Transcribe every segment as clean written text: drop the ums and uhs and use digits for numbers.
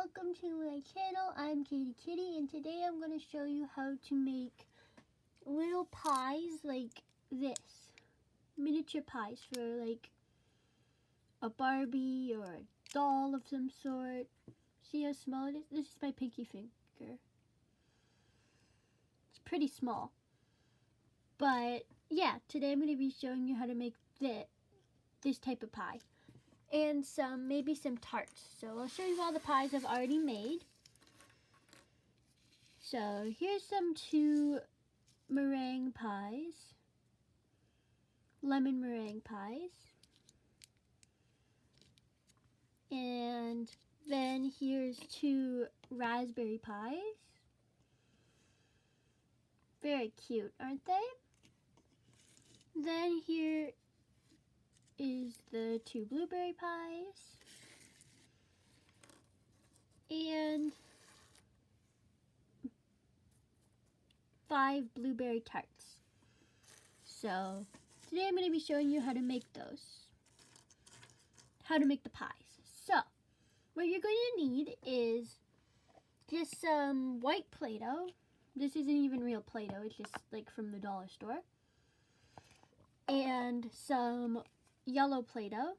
welcome to my channel. I'm Katie Kitty, and today I'm going to show you how to make little pies like this. Miniature pies for like a Barbie or a doll of some sort. See how small it is? This is my pinky finger. It's pretty small. But yeah, today I'm going to be showing you how to make this type of pie. And maybe some tarts. So I'll show you all the pies I've already made. So here's some 2 meringue pies, lemon meringue pies, and then here's 2 raspberry pies. Very cute, aren't they? Then here is the 2 blueberry pies and 5 blueberry tarts. So today I'm going to be showing you how to make those, how to make the pies. So what you're going to need is just some white Play-Doh. This isn't even real Play-Doh, it's just like from the dollar store. And some yellow Play-Doh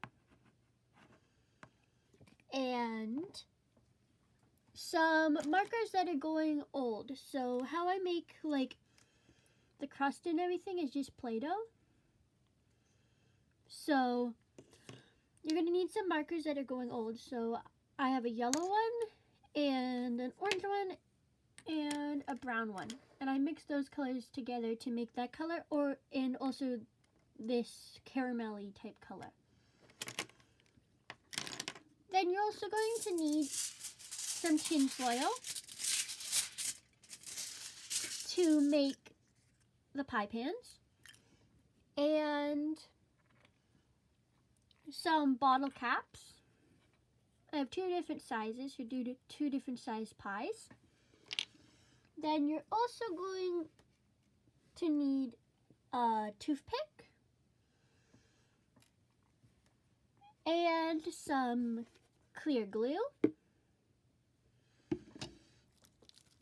and some markers that are going old. So how I make like the crust and everything is just Play-Doh. So you're going to need some markers that are going old. So I have a yellow one and an orange one and a brown one. And I mix those colors together to make that color and also this caramelly type color. Then you're also going to need some tin foil to make the pie pans and some bottle caps. I have 2 different sizes to do 2 different size pies. Then you're also going to need a toothpick and some clear glue.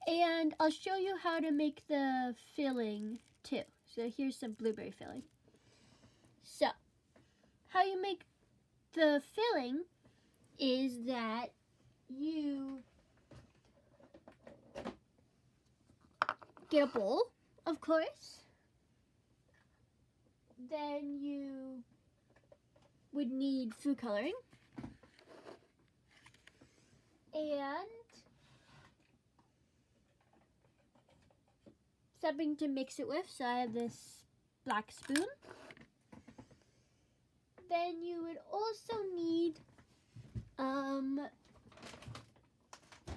And I'll show you how to make the filling too. So here's some blueberry filling. So how you make the filling is that you get a bowl, of course. Then you would need food coloring and something to mix it with. So I have this black spoon. Then you would also need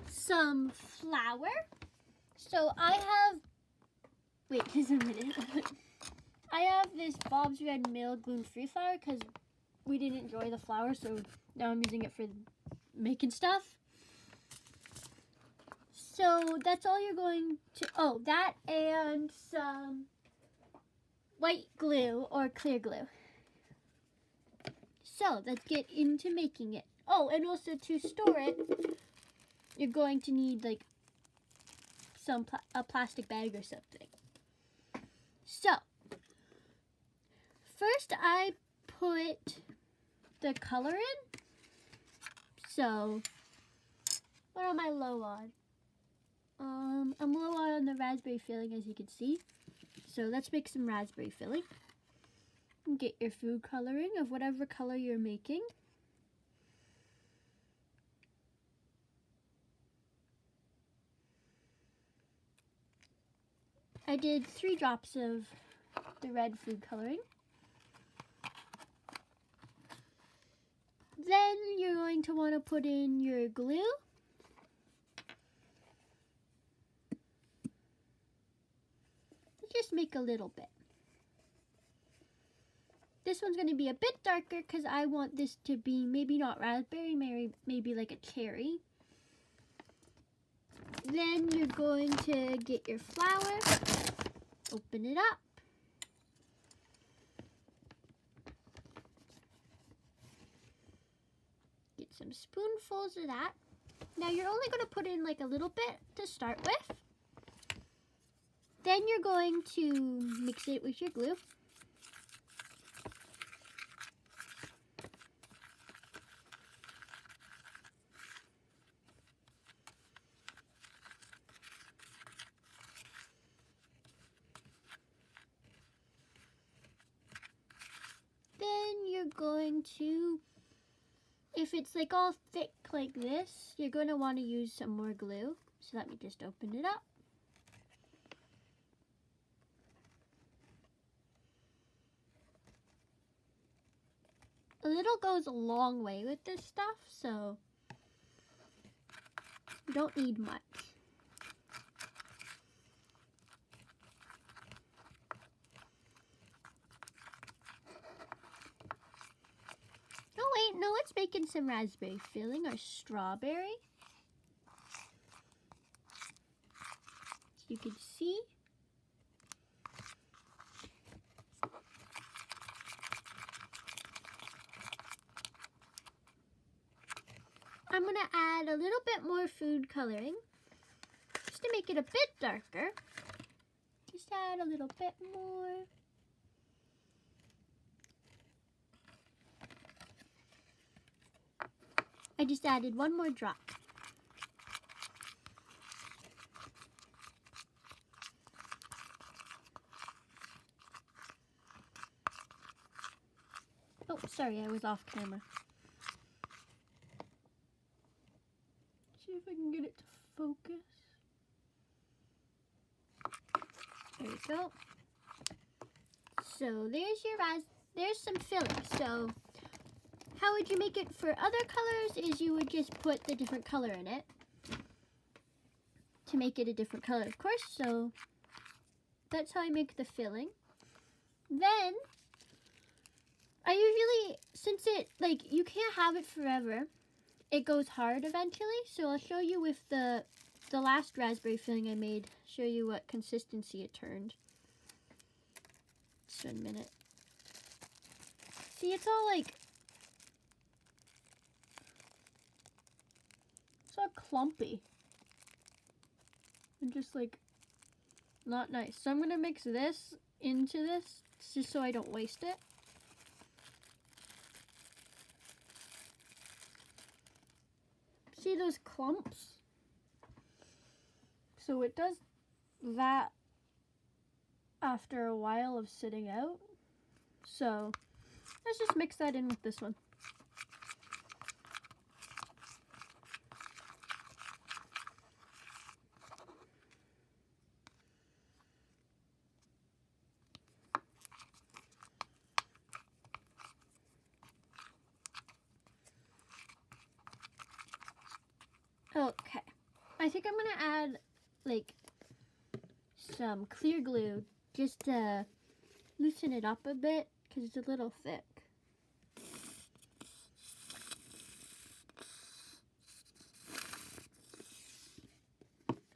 some flour. So I have, wait, just a minute. I have this Bob's Red Mill gluten-free flour because we didn't enjoy the flour, so now I'm using it for making stuff. So that's all you're going to, that and some white glue or clear glue. So let's get into making it. Oh, and also to store it, you're going to need like a plastic bag or something. So first I put the color in. So what am I low on? I'm low on the raspberry filling, as you can see. So let's make some raspberry filling. Get your food coloring of whatever color you're making. I did 3 drops of the red food coloring. Then you're going to want to put in your glue. Just make a little bit. This one's going to be a bit darker because I want this to be maybe not raspberry, maybe like a cherry. Then you're going to get your flour, open it up. Get some spoonfuls of that. Now you're only going to put in like a little bit to start with. Then you're going to mix it with your glue. Then you're going to, if it's like all thick like this, you're going to want to use some more glue. So let me just open it up. A little goes a long way with this stuff, so you don't need much. Oh wait, no, let's make in some raspberry filling or strawberry. So you can see. I'm going to add a little bit more food coloring just to make it a bit darker. Just add a little bit more. I just added one more drop. Oh, sorry, I was off camera. See if I can get it to focus. There we go. So there's some filling. So how would you make it for other colors is you would just put the different color in it to make it a different color, of course. So that's how I make the filling. Then I usually, since it, like, you can't have it forever, it goes hard eventually. So I'll show you with the last raspberry filling I made, show you what consistency it turned. Just 1 minute. See, it's all like, it's all clumpy. And just like, not nice. So I'm gonna mix this into this, just so I don't waste it. See those clumps? So it does that after a while of sitting out. So let's just mix that in with this one. Okay, I think I'm gonna add like some clear glue just to loosen it up a bit because it's a little thick.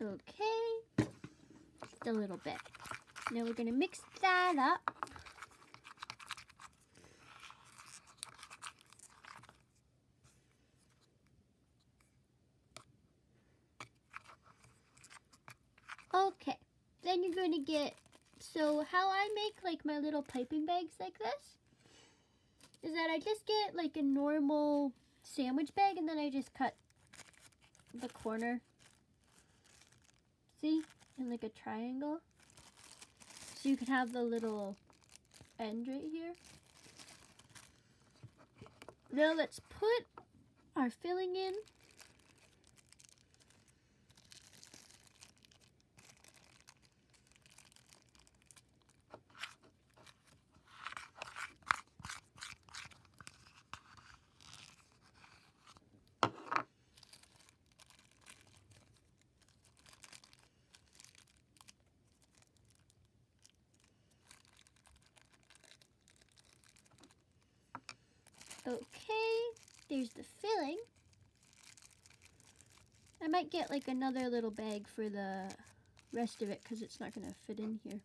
Okay, just a little bit. Now we're gonna mix that up. Okay, then you're going to get, so how I make like my little piping bags like this is that I just get like a normal sandwich bag and then I just cut the corner, see, in like a triangle, so you can have the little end right here. Now let's put our filling in. Okay, there's the filling. I might get like another little bag for the rest of it because it's not going to fit in here.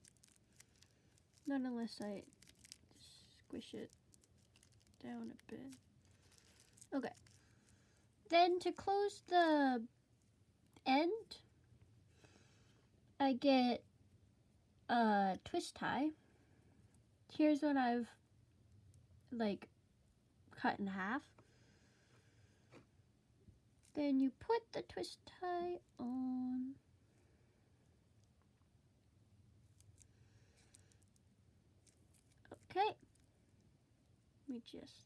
Not unless I squish it down a bit. Okay. Then to close the end, I get a twist tie. Here's what I've like cut in half. Then you put the twist tie on. Okay. Let me just.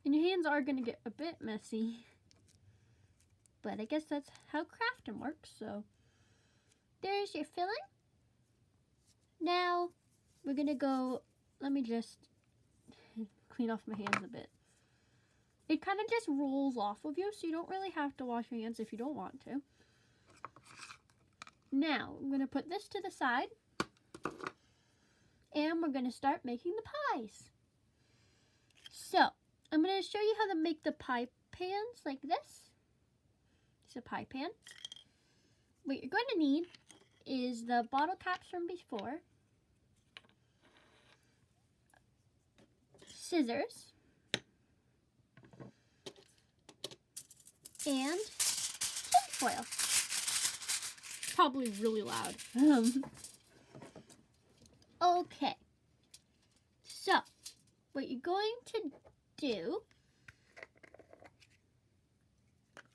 And your hands are going to get a bit messy. But I guess that's how crafting works. So there's your filling. Now we're going to go. Let me just clean off my hands a bit. It kind of just rolls off of you, so you don't really have to wash your hands if you don't want to. Now, I'm going to put this to the side, and we're going to start making the pies. So, I'm going to show you how to make the pie pans like this. It's a pie pan. What you're going to need is the bottle caps from before, scissors, and tinfoil. Probably really loud. Okay. So, what you're going to do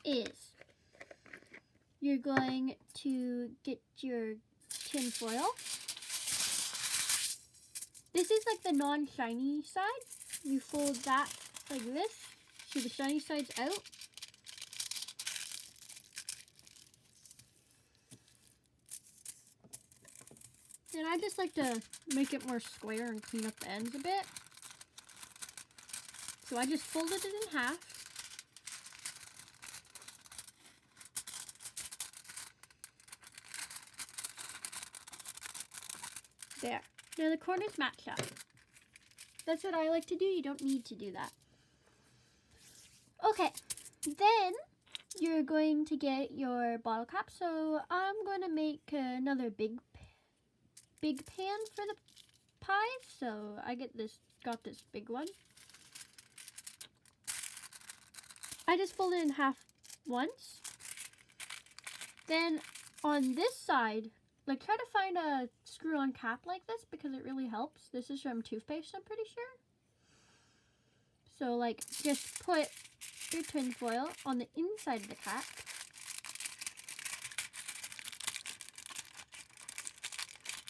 is you're going to get your tinfoil. This is like the non-shiny side. You fold that like this, so the shiny side's out. And I just like to make it more square and clean up the ends a bit. So I just folded it in half. There. Now the corners match up. That's what I like to do. You don't need to do that. Okay. Then you're going to get your bottle cap. So I'm going to make another big pan for the pie. So I got this big one. I just fold it in half once. Then on this side, like try to find a screw-on cap like this because it really helps. This is from toothpaste, I'm pretty sure. So like just put your tinfoil on the inside of the cap.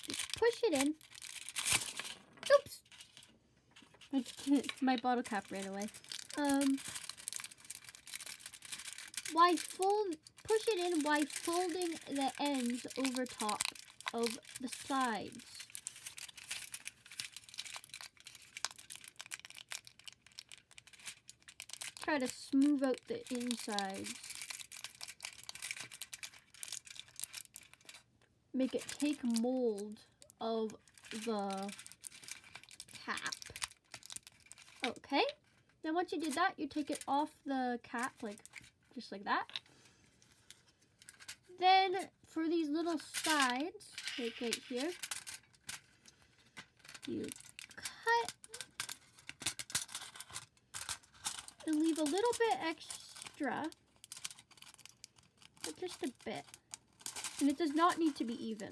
Just push it in. Oops! My bottle cap ran away. Push it in while folding the ends over top of the sides. Try to smooth out the insides. Make it take mold of the cap. Okay. Then once you did that, you take it off the cap, like just like that. Then for these little sides, like right here, you cut and leave a little bit extra, but just a bit. And it does not need to be even.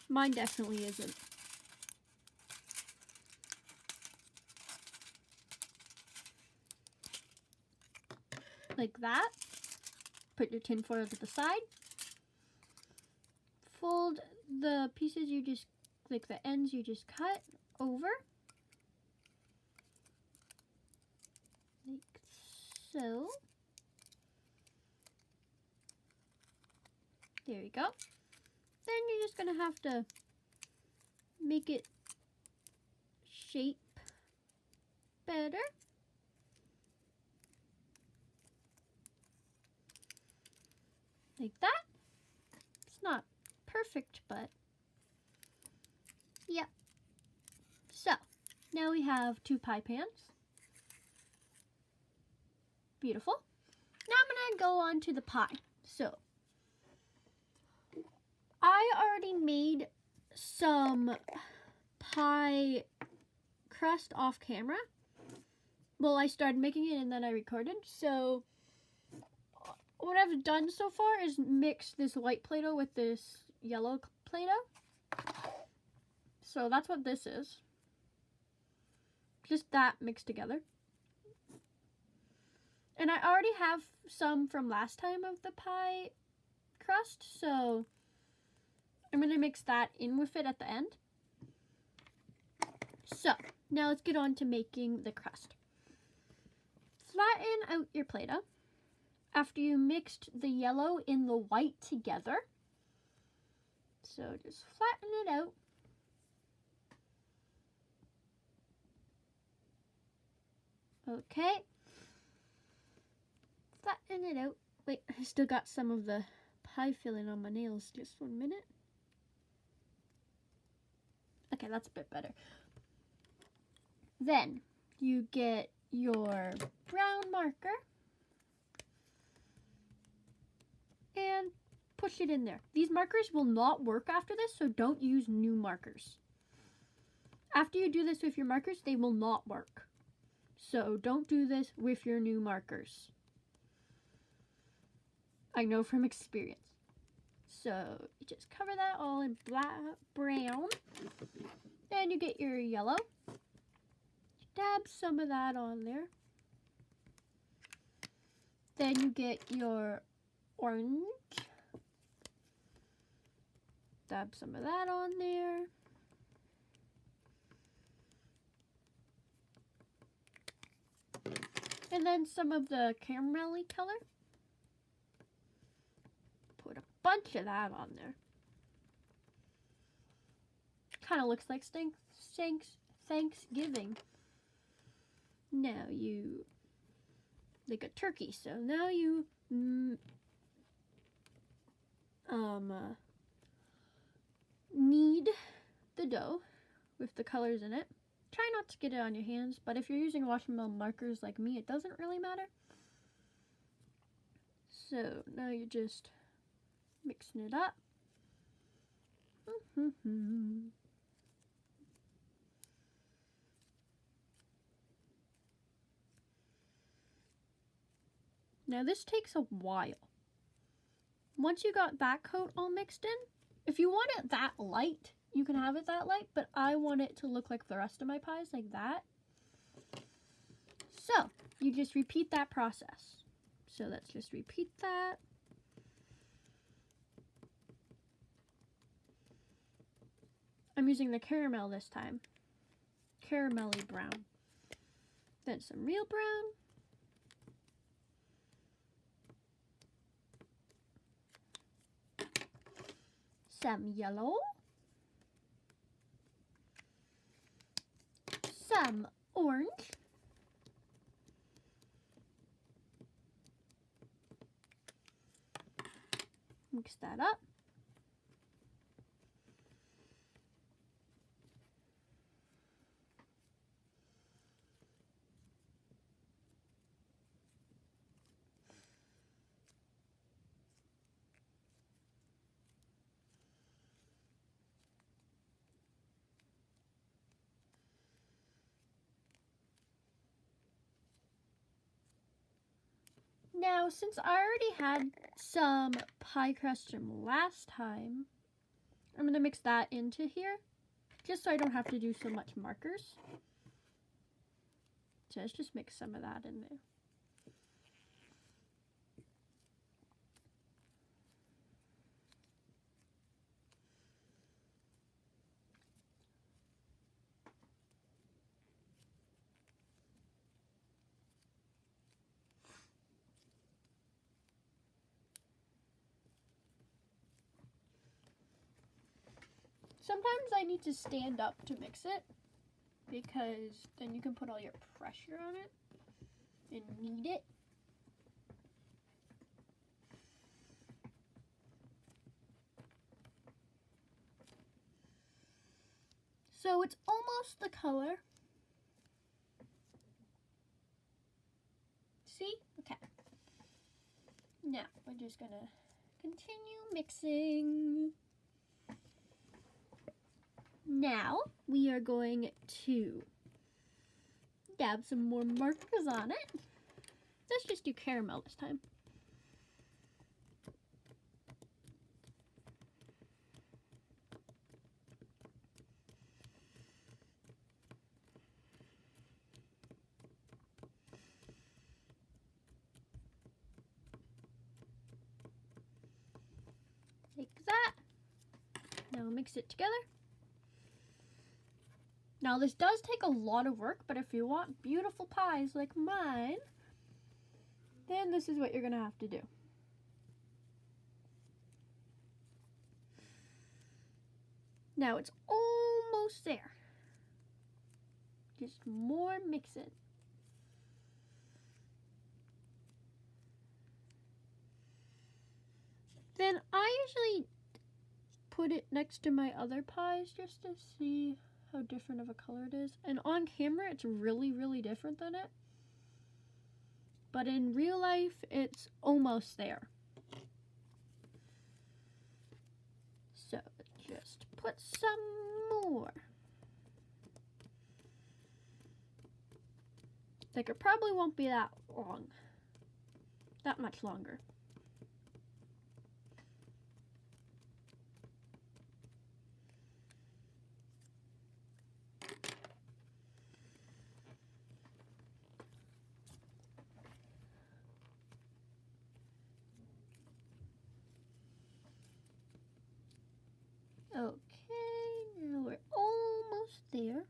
Mine definitely isn't. Like that. Put your tin foil to the side. Fold the pieces you just, like the ends you just cut over. Like so. There you go. Then you're just going to have to make it shape better. Like that. It's not perfect, but yeah. So, now we have 2 pie pans. Beautiful. Now I'm going to go on to the pie. So, I already made some pie crust off camera well, I started making it and then I recorded. So what I've done so far is mix this white Play-Doh with this yellow Play-Doh. So that's what this is. Just that mixed together. And I already have some from last time of the pie crust, so I'm going to mix that in with it at the end. So, now let's get on to making the crust. Flatten out your Play-Doh after you mixed the yellow and the white together. So just flatten it out. Okay. Flatten it out. Wait, I still got some of the pie filling on my nails. Just 1 minute. Okay, that's a bit better. Then you get your brown marker and push it in there. These markers will not work after this, so don't use new markers. After you do this with your markers, they will not work. So don't do this with your new markers. I know from experience. So you just cover that all in brown. Then you get your yellow. Dab some of that on there. Then you get your orange. Dab some of that on there. And then some of the caramelly color. Put a bunch of that on there. Kind of looks like Thanksgiving. Now you, like a turkey, so now you knead the dough with the colors in it. Try not to get it on your hands, but if you're using watermelon markers like me, it doesn't really matter. So now you're just mixing it up. Now this takes a while. Once you got that coat all mixed in, if you want it that light, you can have it that light, but I want it to look like the rest of my pies, like that. So, you just repeat that process. So let's just repeat that. I'm using the caramel this time. Caramelly brown. Then some real brown. Some yellow. Some orange. Mix that up. Now, since I already had some pie crust from last time, I'm going to mix that into here, just so I don't have to do so much markers. So let's just mix some of that in there. Sometimes I need to stand up to mix it, because then you can put all your pressure on it and knead it. So it's almost the color. See? Okay. Now we're just gonna continue mixing. Now we are going to Dab some more markers on it. Let's just do caramel this time. Like that. Now mix it together. Now this does take a lot of work, but if you want beautiful pies like mine, then this is what you're gonna have to do. Now it's almost there. Just more mixing. Then I usually put it next to my other pies just to see how different of a color it is. And on camera, it's really, really different than it. But in real life, it's almost there. So just put some more. Like it probably won't be that long. That much longer. Okay, now we're almost there.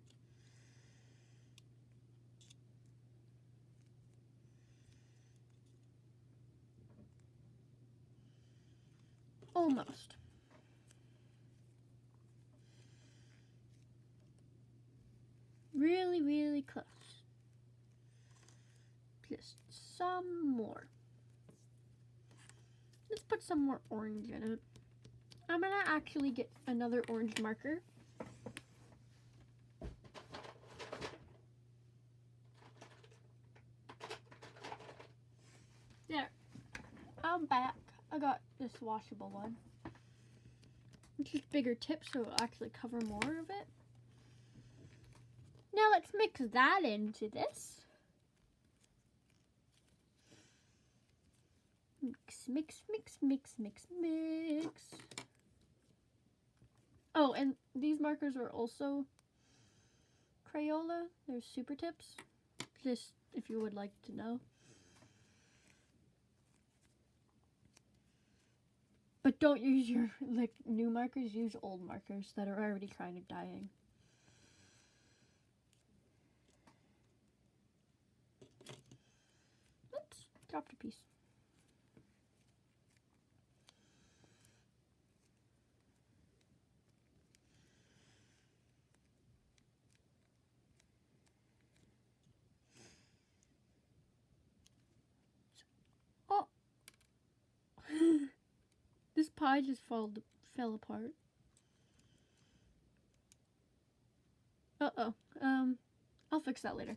Almost. Really, really close. Just some more. Let's put some more orange in it. I'm gonna actually get another orange marker. There. I'm back. I got this washable one. It's just bigger tip, so it'll actually cover more of it. Now let's mix that into this. Mix, mix, mix, mix, mix, mix. Oh, and these markers are also Crayola. They're super tips. Just if you would like to know. But don't use your new markers, use old markers that are already kind of dying. Oops, dropped a piece. Oh! This pie just fell apart. Uh-oh. I'll fix that later.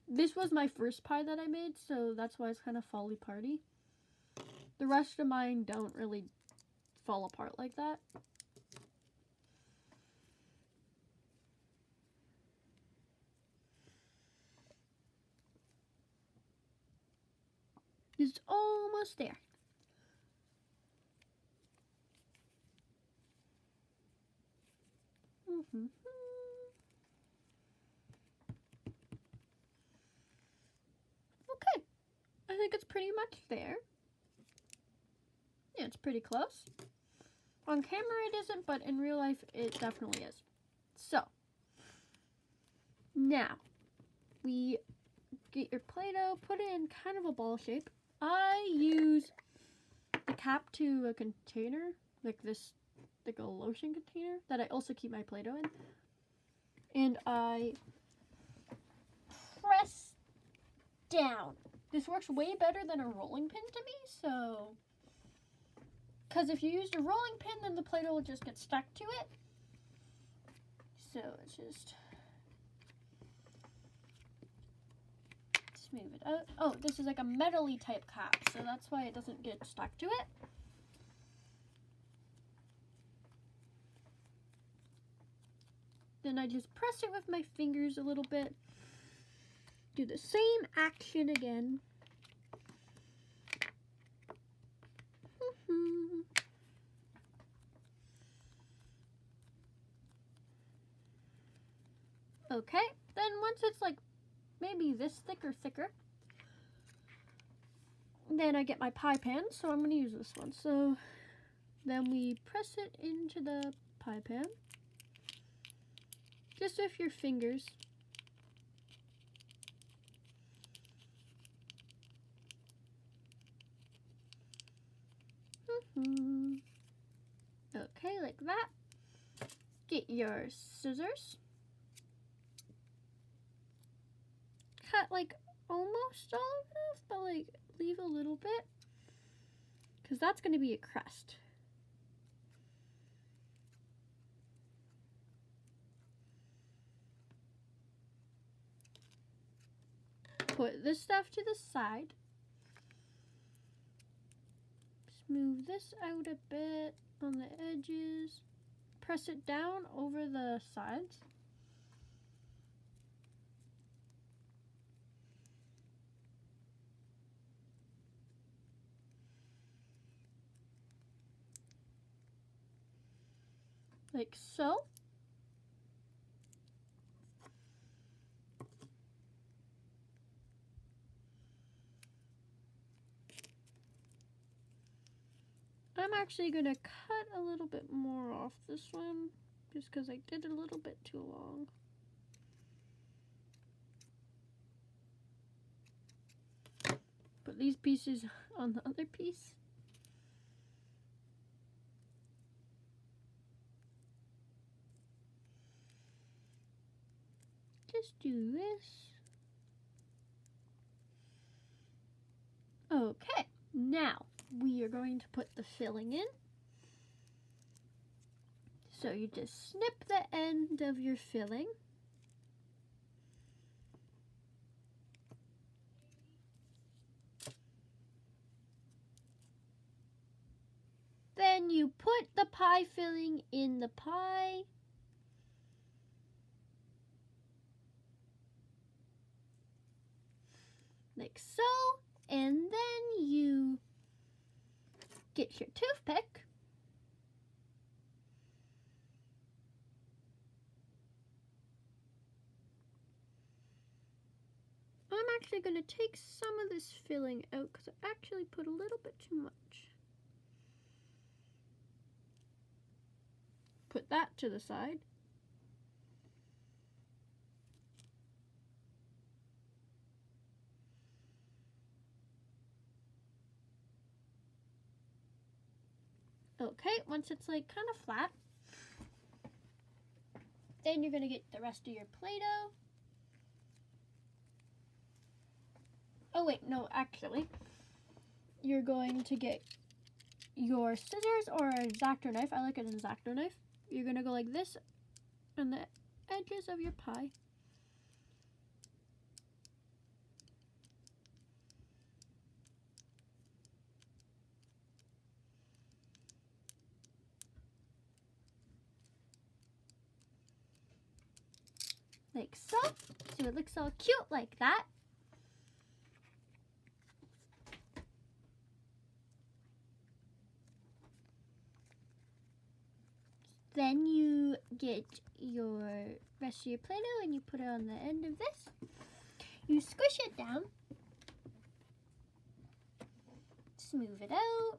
This was my first pie that I made, so that's why it's kind of fall aparty. The rest of mine don't really fall apart like that. It's almost there. Okay, I think it's pretty much there. Yeah, it's pretty close. On camera it isn't, but in real life it definitely is. So, now, we get your Play-Doh, put it in kind of a ball shape. I use the cap to a container, like this, like a lotion container, that I also keep my Play-Doh in. And I press down. This works way better than a rolling pin to me, so... Because if you used a rolling pin, then the Play-Doh will just get stuck to it. So it's just... Smooth it out. Oh, this is like a metal-y type cap, so that's why it doesn't get stuck to it. then I just press it with my fingers a little bit. Do the same action again. Okay, then once it's like maybe this thick or thicker, then I get my pie pan, so I'm going to use this one. So then we press it into the pie pan, just with your fingers. Okay, like that. Get your scissors. Cut like almost all of it off, but like leave a little bit, because that's going to be a crust. Put this stuff to the side. Smooth this out a bit on the edges. Press it down over the sides. Like so. I'm actually going to cut a little bit more off this one, just because I did a little bit too long. Put these pieces on the other piece. Just do this. Okay, now we are going to put the filling in. So you just snip the end of your filling. Then you put the pie filling in the pie. Like so. And then you get your toothpick. I'm actually going to take some of this filling out because I actually put a little bit too much. Put that to the side. Okay, once it's like kind of flat, then you're going to get the rest of your Play-Doh. Oh wait, no, actually, you're going to get your scissors or an X-Acto knife. I like an X-Acto knife. You're going to go like this on the edges of your pie. Like so. So it looks all cute like that. Then you get your rest of your Play-Doh and you put it on the end of this. You squish it down. Smooth it out.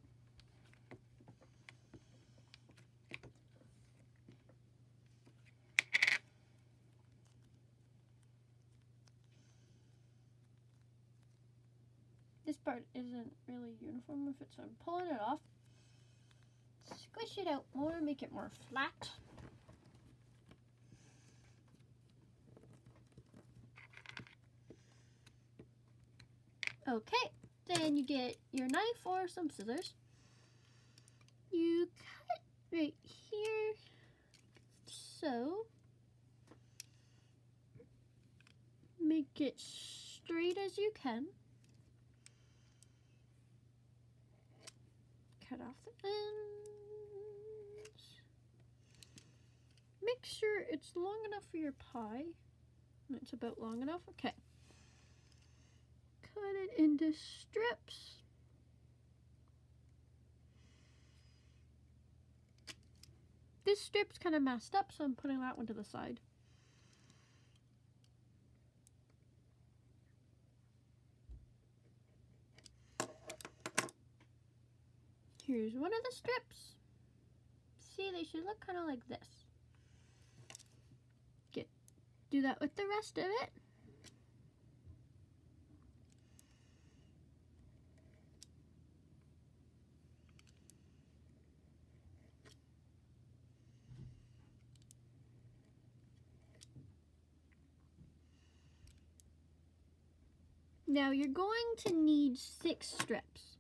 This part isn't really uniform with it, so I'm pulling it off. Squish it out more, make it more flat. Okay, then you get your knife or some scissors. You cut right here, so make it straight as you can. Cut off the ends. Make sure it's long enough for your pie. It's about long enough. Okay. Cut it into strips. This strip's kind of messed up, so I'm putting that one to the side. Here's one of the strips. See, they should look kind of like this. Do that with the rest of it. Now you're going to need 6 strips.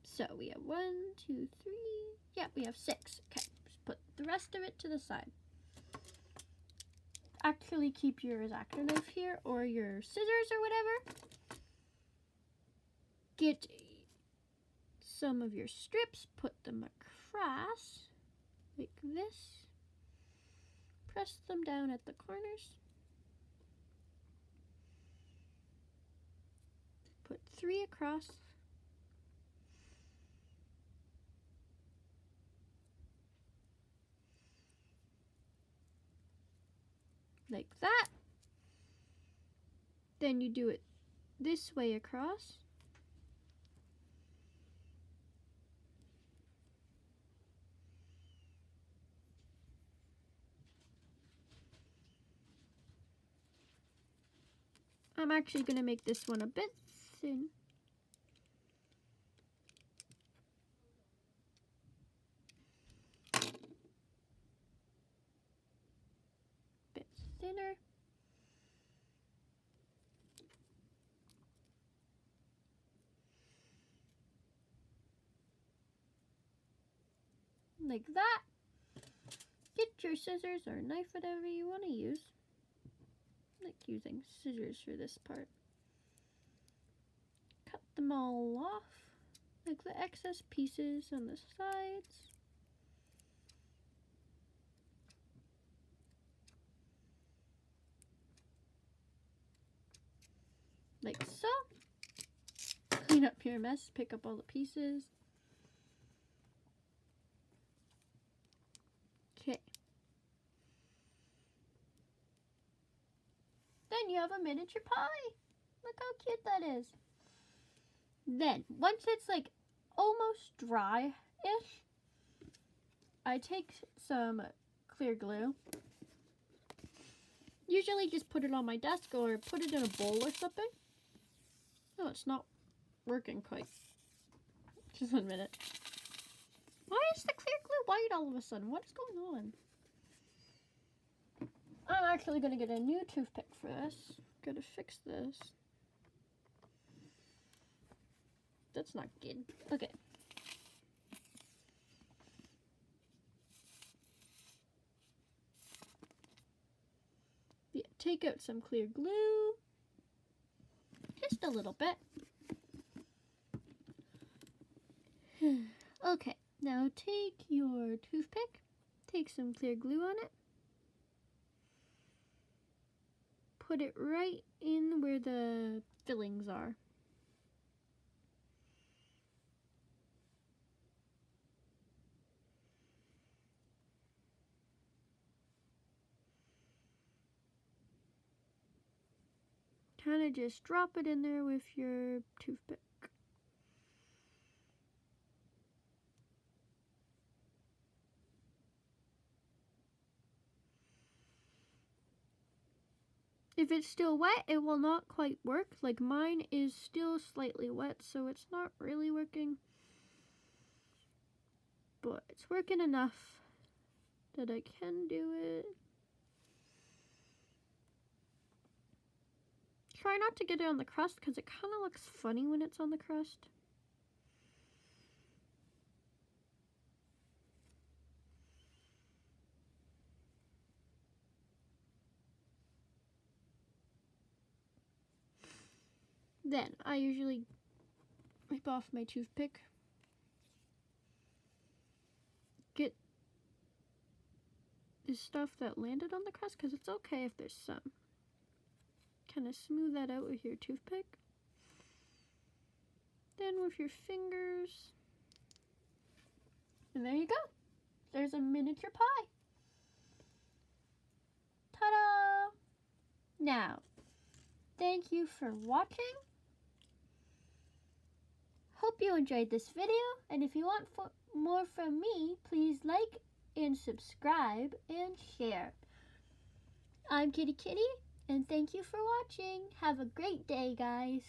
So we have 1, 2, 3. Yeah, we have 6. Okay, just put the rest of it to the side. Actually keep your X-Acto knife here or your scissors or whatever. Get some of your strips, put them across like this. Press them down at the corners. Put 3 across. Like that. Then you do it this way across. I'm actually going to make this one a bit thin. Bit thinner. Like that. Get your scissors or knife, whatever you want to use. I like using scissors for this part. Cut them all off, like the excess pieces on the sides. Like so. Clean up your mess, pick up all the pieces. Okay. Then you have a miniature pie. Look how cute that is. Then, once it's like almost dry-ish, I take some clear glue. Usually just put it on my desk or put it in a bowl or something. Oh, it's not working quite. Just 1 minute. Why is the clear glue white all of a sudden? What is going on? I'm actually going to get a new toothpick for this. Gotta fix this. That's not good. Okay. Yeah, take out some clear glue. Just a little bit. Okay, now take your toothpick. Take some clear glue on it. Put it right in where the fillings are. Kind of just drop it in there with your toothpick. If it's still wet, it will not quite work. Like mine is still slightly wet, so it's not really working. But it's working enough that I can do it. Try not to get it on the crust because it kind of looks funny when it's on the crust. Then I usually wipe off my toothpick. Get is stuff that landed on the crust, because it's okay if there's some. Kind of smooth that out with your toothpick. Then with your fingers. And there you go. There's a miniature pie. Ta-da! Now, thank you for watching. Hope you enjoyed this video, and if you want more from me, please like and subscribe and share. I'm Kitty Kitty, and thank you for watching. Have a great day, guys.